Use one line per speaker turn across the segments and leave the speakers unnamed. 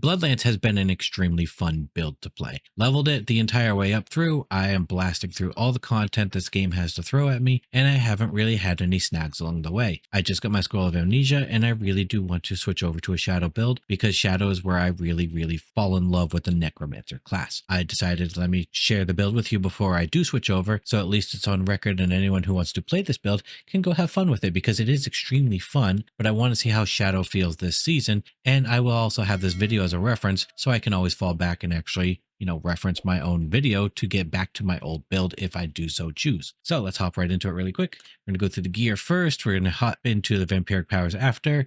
Bloodlance has been an extremely fun build to play. Leveled it the entire way up through. I am blasting through all the content this game has to throw at me, and I haven't really had any snags along the way. I just got my Scroll of Amnesia, and I really do want to switch over to a Shadow build because Shadow is where I really fall in love with the necromancer class. I decided let me share the build with you before I do switch over, so at least it's on record and anyone who wants to play this build can go have fun with it because it is extremely fun, but I want to see how Shadow feels this season, and I will also have this video as a reference so I can always fall back and actually reference my own video to get back to my old build if I do so choose. So let's hop right into it really quick. We're gonna go through the gear first. We're gonna hop into the vampiric powers after,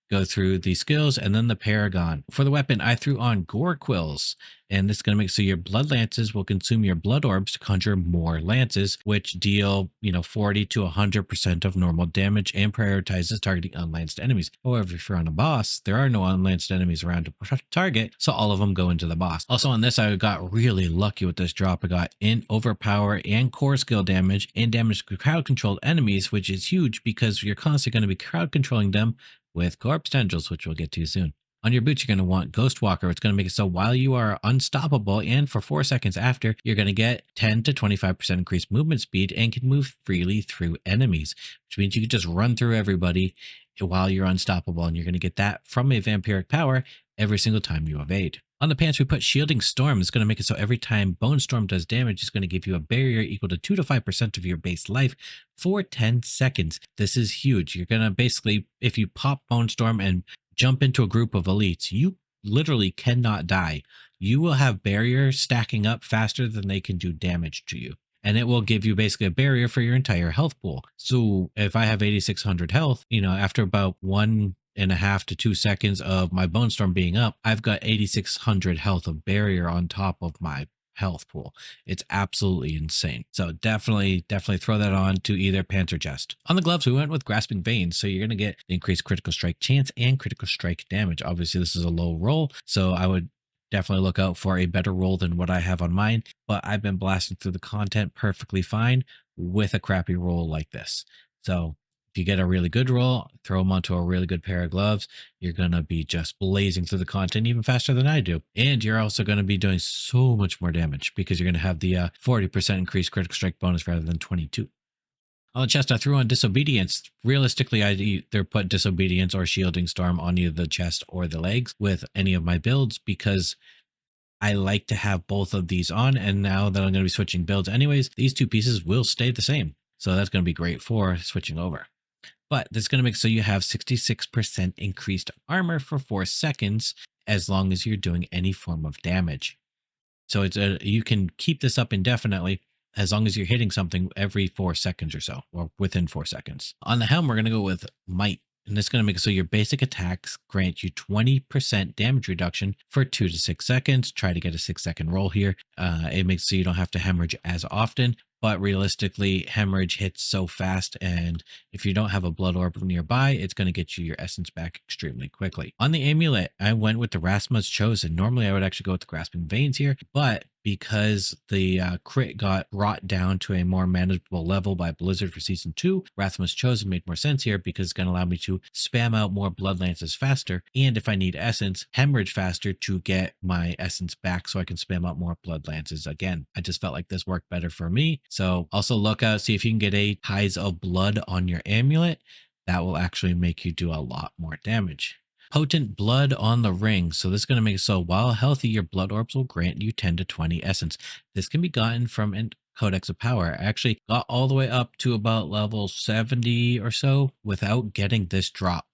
go through the skills, and then the Paragon. For the weapon, I threw on Gore Quills, and this is going to make so your blood lances will consume your blood orbs to conjure more lances, which deal 40 to 100% of normal damage and prioritizes targeting unlanced enemies. However, if you're on a boss, there are no unlanced enemies around to target, so all of them go into the boss. Also on this, I got really lucky with this drop. I got in overpower and core skill damage and damage to crowd controlled enemies, which is huge because you're constantly going to be crowd controlling them with corpse tendrils, which we'll get to soon. On your boots, you're going to want Ghost Walker. It's going to make it so while you are unstoppable and for 4 seconds after, you're going to get 10 to 25% increased movement speed and can move freely through enemies, which means you can just run through everybody while you're unstoppable. And you're going to get that from a vampiric power every single time you evade. On the pants, we put Shielding Storm. It's going to make it so every time Bone Storm does damage, it's going to give you a barrier equal to 2 to 5% of your base life for 10 seconds. This is huge. You're going to basically, if you pop Bone Storm and jump into a group of elites, you literally cannot die. You will have barriers stacking up faster than they can do damage to you. And it will give you basically a barrier for your entire health pool. So if I have 8,600 health, after about 1.5 to 2 seconds of my Bone Storm being up, I've got 8,600 health of barrier on top of my health pool. It's absolutely insane. So definitely throw that on to either pants or chest. On the gloves, we went with Grasping Veins. So you're going to get increased critical strike chance and critical strike damage. Obviously, this is a low roll, so I would definitely look out for a better roll than what I have on mine, but I've been blasting through the content perfectly fine with a crappy roll like this. So if you get a really good roll, throw them onto a really good pair of gloves, you're going to be just blazing through the content even faster than I do. And you're also going to be doing so much more damage because you're going to have the 40% increased critical strike bonus rather than 22. On the chest, I threw on Disobedience. Realistically, I'd either put Disobedience or Shielding Storm on either the chest or the legs with any of my builds because I like to have both of these on. And now that I'm going to be switching builds anyways, these two pieces will stay the same. So that's going to be great for switching over. But this is going to make so you have 66% increased armor for 4 seconds as long as you're doing any form of damage. So you can keep this up indefinitely as long as you're hitting something every 4 seconds or so, or within 4 seconds. On the helm, we're going to go with Might. And it's going to make it so your basic attacks grant you 20% damage reduction for 2 to 6 seconds. Try to get a 6-second roll here. It makes so you don't have to hemorrhage as often. But realistically, hemorrhage hits so fast, and if you don't have a blood orb nearby, it's going to get you your essence back extremely quickly. On the amulet, I went with the Rasma's Chosen. Normally, I would actually go with the Grasping Veins here, but because the crit got brought down to a more manageable level by Blizzard for Season 2, Rasma's Chosen made more sense here because it's going to allow me to spam out more blood lances faster, and if I need essence, hemorrhage faster to get my essence back so I can spam out more blood lances again. I just felt like this worked better for me. So also look out, see if you can get a Tides of Blood on your amulet. That will actually make you do a lot more damage. Potent Blood on the ring. So this is going to make it so while healthy, your blood orbs will grant you 10 to 20 essence. This can be gotten from a Codex of Power. I actually got all the way up to about level 70 or so without getting this drop.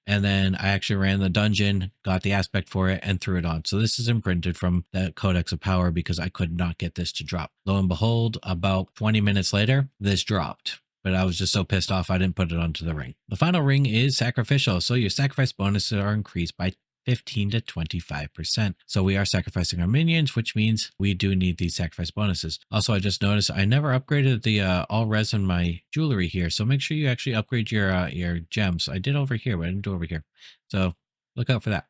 And then I actually ran the dungeon, got the aspect for it, and threw it on. So this is imprinted from the Codex of Power because I could not get this to drop. Lo and behold, about 20 minutes later, this dropped. But I was just so pissed off I didn't put it onto the ring. The final ring is Sacrificial. So your sacrifice bonuses are increased by 15 to 25%. So we are sacrificing our minions, which means we do need these sacrifice bonuses. Also, I just noticed I never upgraded the all res in my jewelry here. So make sure you actually upgrade your gems. I did over here, but I didn't do over here. So look out for that.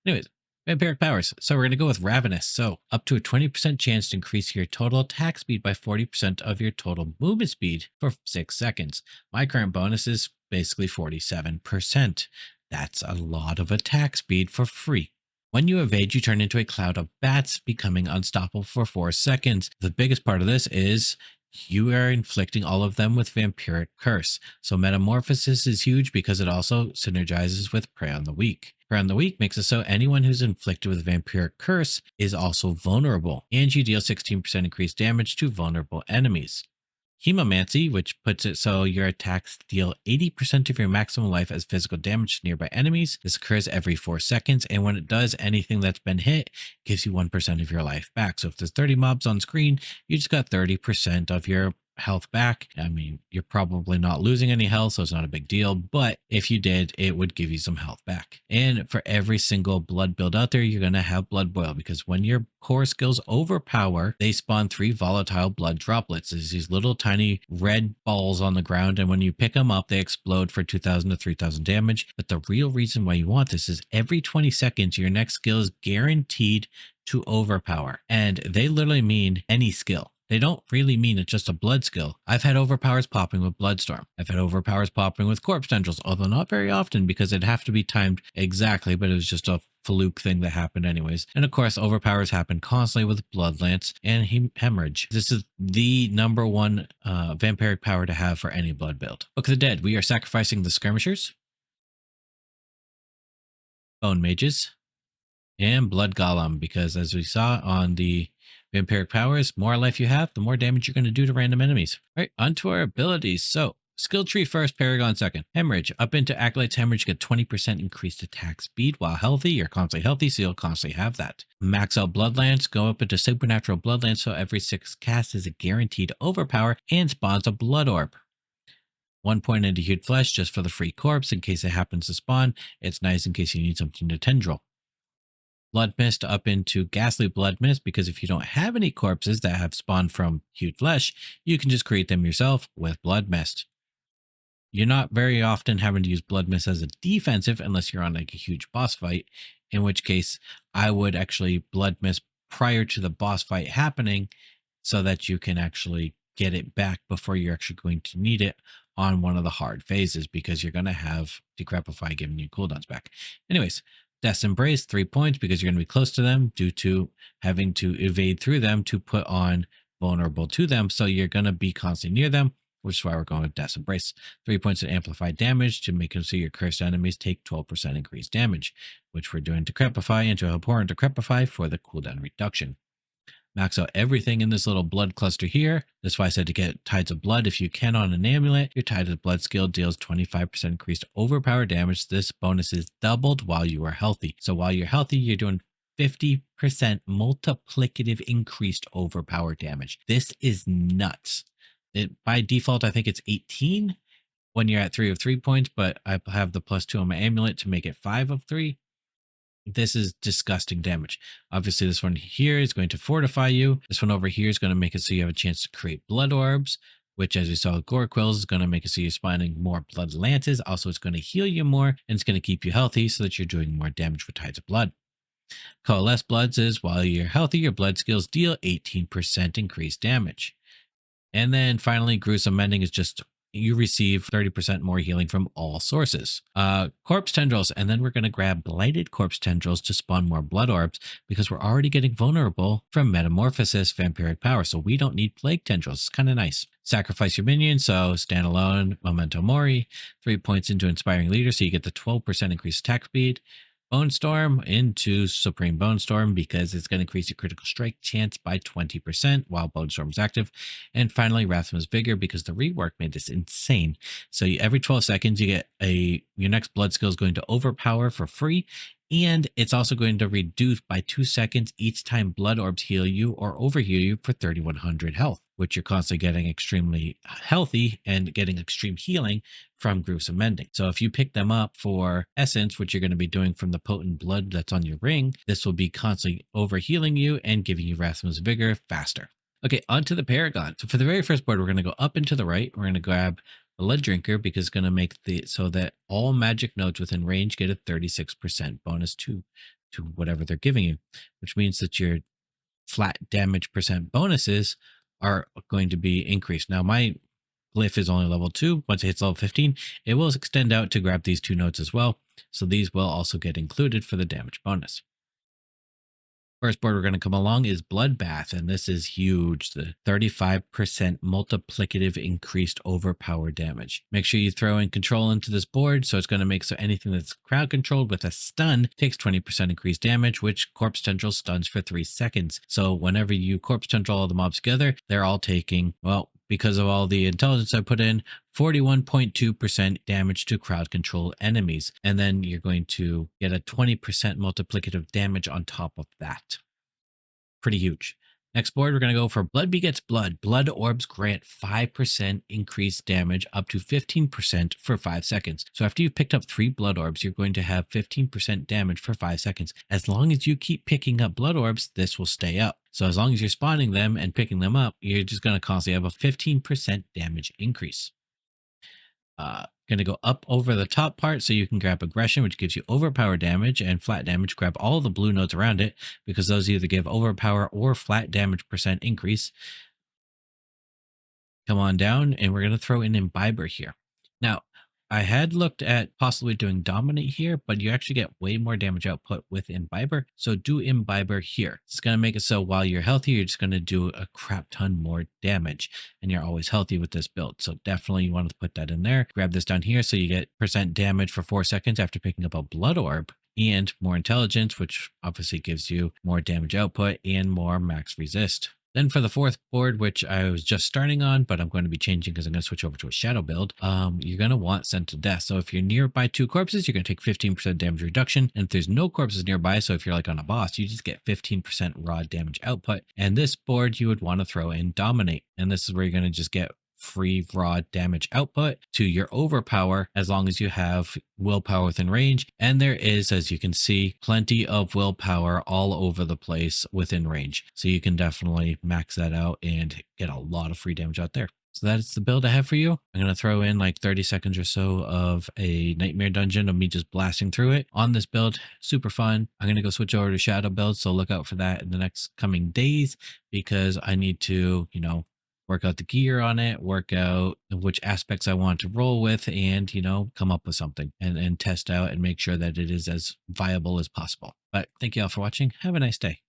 Anyways, Vampiric Powers. So we're going to go with Ravenous. So up to a 20% chance to increase your total attack speed by 40% of your total movement speed for 6 seconds. My current bonus is basically 47%. That's a lot of attack speed for free. When you evade, you turn into a cloud of bats, becoming unstoppable for 4 seconds. The biggest part of this is you are inflicting all of them with Vampiric Curse. So Metamorphosis is huge because it also synergizes with Prey on the Weak. Prey on the Weak makes it so anyone who's inflicted with Vampiric Curse is also vulnerable, and you deal 16% increased damage to vulnerable enemies. Chemomancy, which puts it so your attacks deal 80% of your maximum life as physical damage to nearby enemies. This occurs every 4 seconds, and when it does, anything that's been hit gives you 1% of your life back. So if there's 30 mobs on screen, you just got 30% of your health back. I mean, you're probably not losing any health, so it's not a big deal, but if you did, it would give you some health back. And for every single blood build out there, you're going to have blood boil, because when your core skills overpower, they spawn 3 volatile blood droplets. There's these little tiny red balls on the ground, and when you pick them up, they explode for 2,000 to 3,000 damage. But the real reason why you want this is every 20 seconds, your next skill is guaranteed to overpower, and they literally mean any skill. They don't really mean it's just a blood skill. I've had overpowers popping with Bloodstorm. I've had overpowers popping with Corpse Tendrils, although not very often because it'd have to be timed exactly, but it was just a fluke thing that happened anyways. And of course, overpowers happen constantly with Blood Lance and Hemorrhage. This is the number one vampiric power to have for any blood build. Book of the Dead, we are sacrificing the Skirmishers, Bone Mages, and Blood Golem, because as we saw on the Vampiric Powers, more life you have, the more damage you're going to do to random enemies. All right, onto our abilities. So, skill tree first, Paragon second. Hemorrhage. Up into Acolyte's Hemorrhage, get 20% increased attack speed while healthy. You're constantly healthy, so you'll constantly have that. Max out Blood Lance, go up into Supernatural Blood Lance, so every 6 cast is a guaranteed overpower and spawns a Blood Orb. 1 point into Hued Flesh just for the free corpse in case it happens to spawn. It's nice in case you need something to tendril. Blood Mist up into Ghastly Blood Mist, because if you don't have any corpses that have spawned from Hued Flesh, you can just create them yourself with Blood Mist. You're not very often having to use Blood Mist as a defensive unless you're on like a huge boss fight, in which case I would actually Blood Mist prior to the boss fight happening so that you can actually get it back before you're actually going to need it on one of the hard phases, because you're going to have Decrepify giving you cooldowns back. Anyways, Death's Embrace, 3 points, because you're going to be close to them due to having to evade through them to put on vulnerable to them. So you're going to be constantly near them, which is why we're going with Death's Embrace. 3 points of amplified damage to make it so your cursed enemies take 12% increased damage, which we're doing Decrepify into Abhorrent Decrepify for the cooldown reduction. Max out everything in this little blood cluster here. That's why I said to get Tides of Blood. If you can on an amulet, your Tides of Blood skill deals 25% increased overpower damage. This bonus is doubled while you are healthy. So while you're healthy, you're doing 50% multiplicative increased overpower damage. This is nuts. By default, I think it's 18 when you're at 3 of 3 points, but I have the +2 on my amulet to make it 5 of 3. This is disgusting damage. Obviously, this one here is going to fortify you. This one over here is going to make it so you have a chance to create blood orbs, which, as we saw with Gore Quills, is going to make it so you're spawning more blood lances. Also, it's going to heal you more, and it's going to keep you healthy so that you're doing more damage with Tides of Blood. Coalesce Bloods is while you're healthy, your blood skills deal 18% increased damage. And then finally, Gruesome Mending is just you receive 30% more healing from all sources. Corpse Tendrils, and then we're going to grab Blighted Corpse Tendrils to spawn more Blood Orbs, because we're already getting vulnerable from Metamorphosis Vampiric Power, so we don't need Plague Tendrils. It's kind of nice. Sacrifice your minion, so Standalone, Memento Mori, 3 points into Inspiring Leader, so you get the 12% increased attack speed. Bone Storm into Supreme Bone Storm, because it's going to increase your critical strike chance by 20% while Bone Storm is active. And finally, Rathma's Vigor, because the rework made this insane. So every 12 seconds, you get your next blood skill is going to overpower for free. And it's also going to reduce by 2 seconds each time blood orbs heal you or overheal you for 3,100 health, which you're constantly getting extremely healthy and getting extreme healing from Gruesome Mending. So if you pick them up for Essence, which you're going to be doing from the potent blood that's on your ring, this will be constantly overhealing you and giving you Rathma's Vigor faster. Okay, onto the Paragon. So for the very first board, we're going to go up and to the right. We're going to grab Blood Drinker, because it's going to make so that all magic nodes within range get a 36% bonus to whatever they're giving you, which means that your flat damage percent bonuses are going to be increased. Now, my glyph is only level 2. Once it hits level 15, it will extend out to grab these 2 nodes as well. So these will also get included for the damage bonus. First board we're going to come along is Bloodbath, and this is huge. The 35% multiplicative increased overpower damage. Make sure you throw in control into this board, so it's going to make so anything that's crowd controlled with a stun takes 20% increased damage, which corpse tendril stuns for 3 seconds. So whenever you corpse tendril all the mobs together, they're all taking, well, because of all the intelligence I put in, 41.2% damage to crowd control enemies. And then you're going to get a 20% multiplicative damage on top of that. Pretty huge. Next board, we're going to go for Blood Begets Blood. Blood orbs grant 5% increased damage up to 15% for 5 seconds. So after you've picked up 3 blood orbs, you're going to have 15% damage for 5 seconds. As long as you keep picking up blood orbs, this will stay up. So as long as you're spawning them and picking them up, you're just going to constantly have a 15% damage increase. Going to go up over the top part so you can grab aggression, which gives you overpower damage, and flat damage. Grab all the blue nodes around it because those either give overpower or flat damage percent increase. Come on down, and we're going to throw in Imbiber here. Now, I had looked at possibly doing Dominate here, but you actually get way more damage output with Imbiber. So do Imbiber here. It's going to make it so while you're healthy, you're just going to do a crap ton more damage, and you're always healthy with this build. So definitely you want to put that in there. Grab this down here so you get percent damage for 4 seconds after picking up a blood orb, and more intelligence, which obviously gives you more damage output and more max resist. Then for the fourth board, which I was just starting on, but I'm going to be changing because I'm going to switch over to a shadow build, you're going to want Sent to Death. So if you're nearby 2 corpses, you're going to take 15% damage reduction. And if there's no corpses nearby, so if you're like on a boss, you just get 15% raw damage output. And this board, you would want to throw in Dominate. And this is where you're going to just get free raw damage output to your overpower as long as you have willpower within range. And there is, as you can see, plenty of willpower all over the place within range. So you can definitely max that out and get a lot of free damage out there. So that's the build I have for you. I'm going to throw in like 30 seconds or so of a nightmare dungeon of me just blasting through it on this build. Super fun. I'm going to go switch over to shadow build. So look out for that in the next coming days because I need to, work out the gear on it, work out which aspects I want to roll with, and, come up with something and test out and make sure that it is as viable as possible. But thank you all for watching. Have a nice day.